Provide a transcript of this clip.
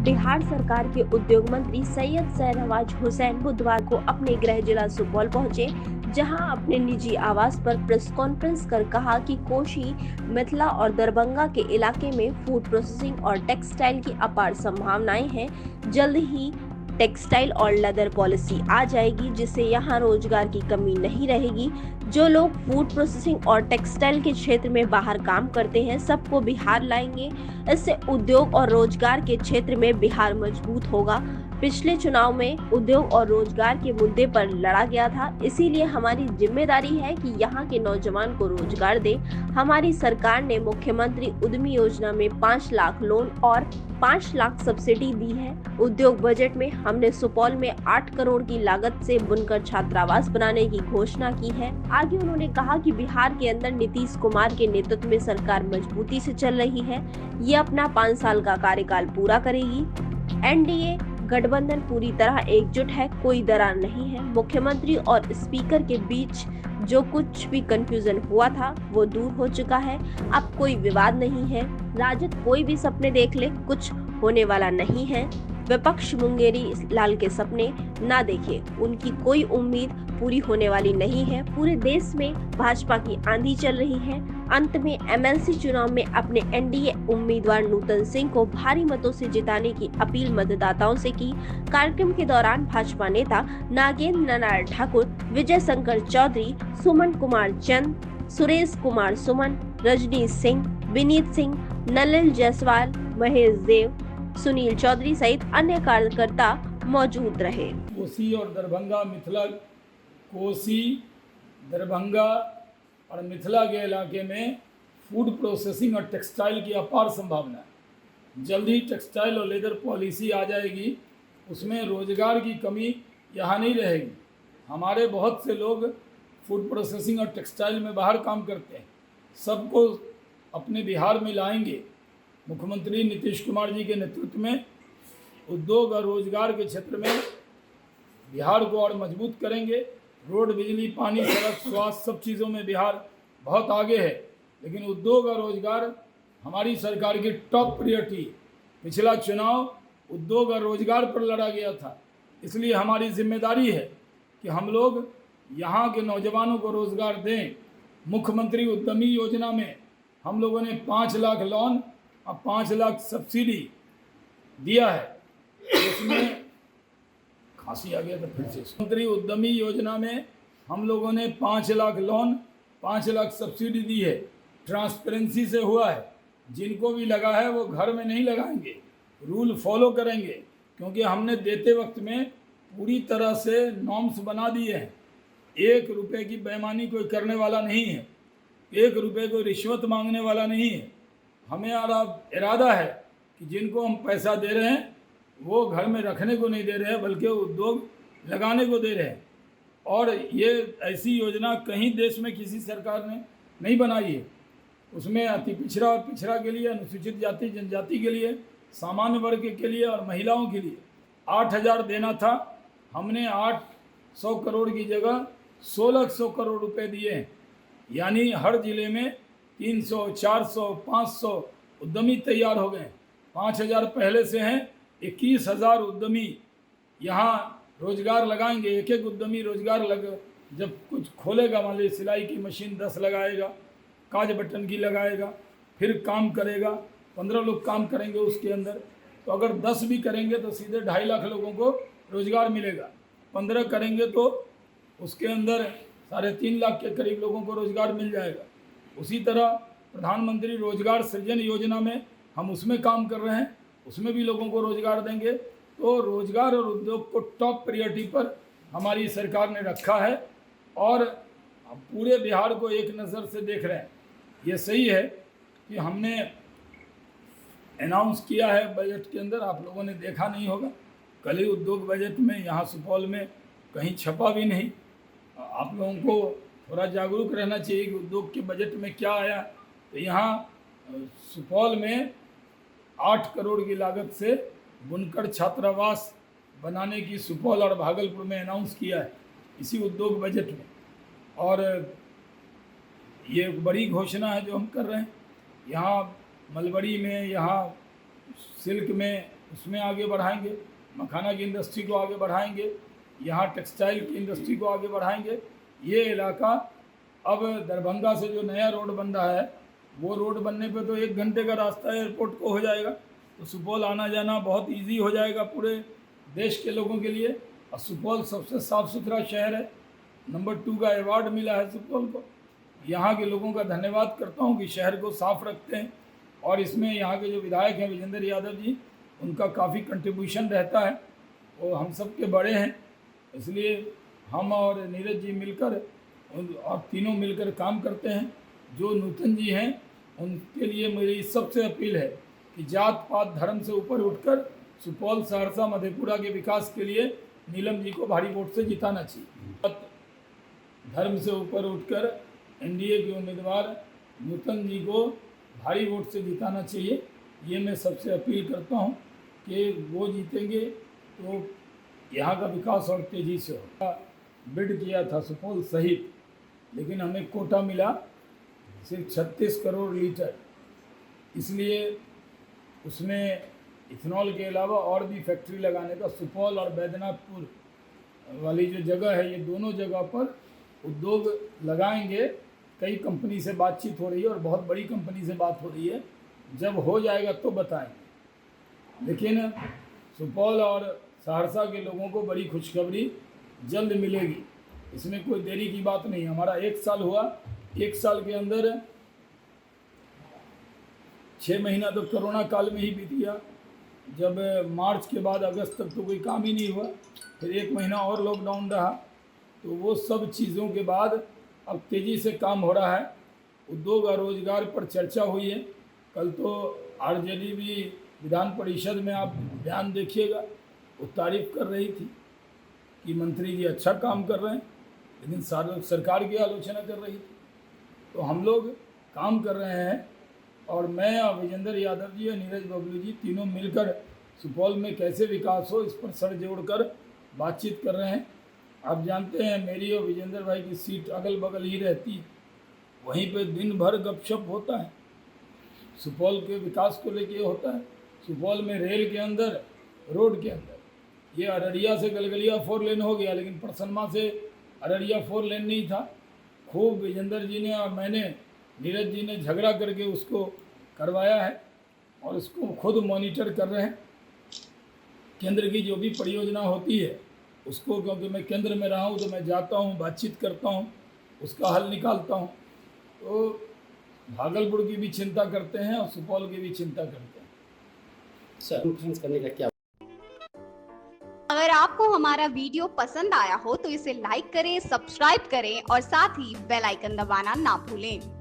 बिहार सरकार के उद्योग मंत्री सैयद शहनवाज हुसैन बुधवार को अपने गृह जिला सुपौल पहुंचे, जहां अपने निजी आवास पर प्रेस कॉन्फ्रेंस कर कहा कि कोसी, मिथिला और दरभंगा के इलाके में फूड प्रोसेसिंग और टेक्सटाइल की अपार संभावनाएं हैं। जल्द ही टेक्सटाइल और लेदर पॉलिसी आ जाएगी, जिससे यहाँ रोजगार की कमी नहीं रहेगी। जो लोग फूड प्रोसेसिंग और टेक्सटाइल के क्षेत्र में बाहर काम करते हैं, सबको बिहार लाएंगे। इससे उद्योग और रोजगार के क्षेत्र में बिहार मजबूत होगा। पिछले चुनाव में उद्योग और रोजगार के मुद्दे पर लड़ा गया था, इसीलिए हमारी जिम्मेदारी है कि यहाँ के नौजवान को रोजगार दें। हमारी सरकार ने मुख्यमंत्री उद्यमी योजना में 5 लाख लोन और 5 लाख सब्सिडी दी है। उद्योग बजट में हमने सुपौल में 8 करोड़ की लागत से बुनकर छात्रावास बनाने की घोषणा की है। आगे उन्होंने कहा कि बिहार के अंदर नीतीश कुमार के नेतृत्व में सरकार मजबूती से चल रही है। ये अपना 5 साल का कार्यकाल पूरा करेगी। एनडीए गठबंधन पूरी तरह एकजुट है, कोई दरार नहीं है। मुख्यमंत्री और स्पीकर के बीच जो कुछ भी कंफ्यूजन हुआ था वो दूर हो चुका है। अब कोई विवाद नहीं है। राजद कोई भी सपने देख ले, कुछ होने वाला नहीं है। विपक्ष मुंगेरी लाल के सपने ना देखे, उनकी कोई उम्मीद पूरी होने वाली नहीं है। पूरे देश में भाजपा की आंधी चल रही है। अंत में एमएलसी चुनाव में अपने एनडीए उम्मीदवार नूतन सिंह को भारी मतों से जिताने की अपील मतदाताओं से की। कार्यक्रम के दौरान भाजपा नेता नागेंद्र नारायण ठाकुर, विजय शंकर चौधरी, सुमन कुमार चंद, सुरेश कुमार सुमन, रजनी सिंह, विनीत सिंह, नलिल जायसवाल, महेश देव, सुनील चौधरी सहित अन्य कार्यकर्ता मौजूद रहे। कोसी और दरभंगा मिथिला, कोसी, दरभंगा और मिथिला के इलाके में फूड प्रोसेसिंग और टेक्सटाइल की अपार संभावना है। जल्द ही टेक्सटाइल और लेदर पॉलिसी आ जाएगी, उसमें रोजगार की कमी यहाँ नहीं रहेगी। हमारे बहुत से लोग फूड प्रोसेसिंग और टेक्सटाइल में बाहर काम करते हैं, सबको अपने बिहार में लाएंगे। मुख्यमंत्री नीतीश कुमार जी के नेतृत्व में उद्योग और रोजगार के क्षेत्र में बिहार को और मजबूत करेंगे। रोड, बिजली, पानी, सड़क, स्वास्थ्य, सब चीज़ों में बिहार बहुत आगे है, लेकिन उद्योग और रोजगार हमारी सरकार की टॉप प्रायोरिटी। पिछला चुनाव उद्योग और रोजगार पर लड़ा गया था, इसलिए हमारी जिम्मेदारी है कि हम लोग यहाँ के नौजवानों को रोजगार दें। मुख्यमंत्री उद्यमी योजना में हम लोगों ने 5 लाख लोन और 5 लाख सब्सिडी दिया है। इसमें खांसी आ गया तो फिर से। मुख्यमंत्री उद्यमी योजना में हम लोगों ने 5 लाख लोन, 5 लाख सब्सिडी दी है। ट्रांसपेरेंसी से हुआ है। जिनको भी लगा है वो घर में नहीं लगाएंगे, रूल फॉलो करेंगे, क्योंकि हमने देते वक्त में पूरी तरह से नॉर्म्स बना दिए हैं। 1 रुपये की बेईमानी कोई करने वाला नहीं है, 1 रुपये कोई रिश्वत मांगने वाला नहीं है। हमें इरादा है कि जिनको हम पैसा दे रहे हैं वो घर में रखने को नहीं दे रहे हैं, बल्कि उद्योग लगाने को दे रहे हैं। और ये ऐसी योजना कहीं देश में किसी सरकार ने नहीं बनाई है। उसमें अति पिछड़ा और पिछड़ा के लिए, अनुसूचित जाति जनजाति के लिए, सामान्य वर्ग के लिए और महिलाओं के लिए 8,000 देना था। हमने 800 करोड़ की जगह 1,600 करोड़ रुपए दिए हैं। यानी हर जिले में 300, 400, 500 उद्यमी तैयार हो गए। 5,000 पहले से हैं, 21,000 उद्यमी यहाँ रोजगार लगाएंगे। एक एक उद्यमी रोजगार जब कुछ खोलेगा, मान लीजिए सिलाई की मशीन 10 लगाएगा, काज बटन की लगाएगा, फिर काम करेगा, 15 लोग काम करेंगे उसके अंदर। तो अगर 10 भी करेंगे तो सीधे 2.5 लाख लोगों को रोजगार मिलेगा। 15 करेंगे तो उसके अंदर 3.5 लाख के करीब लोगों को रोजगार मिल जाएगा। उसी तरह प्रधानमंत्री रोजगार सृजन योजना में हम उसमें काम कर रहे हैं, उसमें भी लोगों को रोजगार देंगे। तो रोजगार और उद्योग को टॉप प्रायोरिटी पर हमारी सरकार ने रखा है और हम पूरे बिहार को एक नज़र से देख रहे हैं। ये सही है कि हमने अनाउंस किया है बजट के अंदर, आप लोगों ने देखा नहीं होगा। कल ही उद्योग बजट में यहाँ सुपौल में कहीं छपा भी नहीं। आप लोगों को थोड़ा जागरूक रहना चाहिए कि उद्योग के बजट में क्या आया। तो यहाँ सुपौल में 8 करोड़ की लागत से बुनकर छात्रावास बनाने की सुपौल और भागलपुर में अनाउंस किया है इसी उद्योग बजट में। और ये बड़ी घोषणा है जो हम कर रहे हैं। यहाँ मलबरी में, यहाँ सिल्क में उसमें आगे बढ़ाएंगे, मखाना की इंडस्ट्री को आगे बढ़ाएंगे, यहाँ टेक्सटाइल की इंडस्ट्री को आगे बढ़ाएंगे। ये इलाका अब दरभंगा से जो नया रोड बन रहा है, वो रोड बनने पे तो 1 घंटे का रास्ता एयरपोर्ट को हो जाएगा, तो सुपौल आना जाना बहुत इजी हो जाएगा पूरे देश के लोगों के लिए। और सुपौल सबसे साफ़ सुथरा शहर है, नंबर 2 का अवार्ड मिला है सुपौल को। यहाँ के लोगों का धन्यवाद करता हूँ कि शहर को साफ रखते हैं, और इसमें यहाँ के जो विधायक हैं विजेंद्र यादव जी, उनका काफ़ी कंट्रीब्यूशन रहता है, वो हम सब के बड़े हैं, इसलिए हम और नीरज जी मिलकर और तीनों मिलकर काम करते हैं। जो नूतन जी हैं उनके लिए मेरी सबसे अपील है कि जात पात धर्म से ऊपर उठकर सुपौल, सहरसा, मधेपुरा के विकास के लिए नीलम जी को भारी वोट से जिताना चाहिए। धर्म से ऊपर उठकर एनडीए के उम्मीदवार नूतन जी को भारी वोट से जिताना चाहिए। ये मैं सबसे अपील करता हूँ कि वो जीतेंगे तो यहाँ का विकास और तेज़ी से होगा। बिड किया था सुपौल सहित, लेकिन हमें कोटा मिला सिर्फ 36 करोड़ लीटर, इसलिए उसमें इथेनॉल के अलावा और भी फैक्ट्री लगाने का सुपौल और बैद्यनाथपुर वाली जो जगह है, ये दोनों जगह पर उद्योग लगाएंगे। कई कंपनी से बातचीत हो रही है और बहुत बड़ी कंपनी से बात हो रही है, जब हो जाएगा तो बताएंगे। लेकिन सुपौल और सहरसा के लोगों को बड़ी खुशखबरी जल्द मिलेगी, इसमें कोई देरी की बात नहीं। हमारा 1 साल हुआ, 1 साल के अंदर 6 महीना तो कोरोना काल में ही बीत गया, जब मार्च के बाद अगस्त तक तो कोई काम ही नहीं हुआ, फिर 1 महीना और लॉकडाउन रहा, तो वो सब चीज़ों के बाद अब तेज़ी से काम हो रहा है। उद्योग और रोजगार पर चर्चा हुई है। कल तो आरजेडी भी विधान परिषद में, आप बयान देखिएगा, वो तारीफ कर रही थी कि मंत्री जी अच्छा काम कर रहे हैं, लेकिन सरकार की आलोचना कर रही थी। तो हम लोग काम कर रहे हैं, और मैं और विजेंद्र यादव जी और नीरज बबलू जी तीनों मिलकर सुपौल में कैसे विकास हो इस पर सर जोड़कर बातचीत कर रहे हैं। आप जानते हैं मेरी और विजेंद्र भाई की सीट अगल बगल ही रहती है, वहीं पे दिन भर गपशप होता है, सुपौल के विकास को लेके होता है। सुपौल में रेल के अंदर, रोड के अंदर, ये अररिया से गलगलिया 4 लेन हो गया, लेकिन परसनमा से अररिया 4 लेन नहीं था। खूब विजेंद्र जी ने और मैंने, नीरज जी ने झगड़ा करके उसको करवाया है, और उसको खुद मॉनिटर कर रहे हैं। केंद्र की जो भी परियोजना होती है उसको, क्योंकि मैं केंद्र में रहा हूँ तो मैं जाता हूँ, बातचीत करता हूँ, उसका हल निकालता हूँ। तो भागलपुर की भी चिंता करते हैं और सुपौल की भी चिंता करते हैं। कॉन्फ्रेंस करने का क्या? अगर आपको हमारा वीडियो पसंद आया हो तो इसे लाइक करें, सब्सक्राइब करें और साथ ही बेल आइकन दबाना ना भूलें।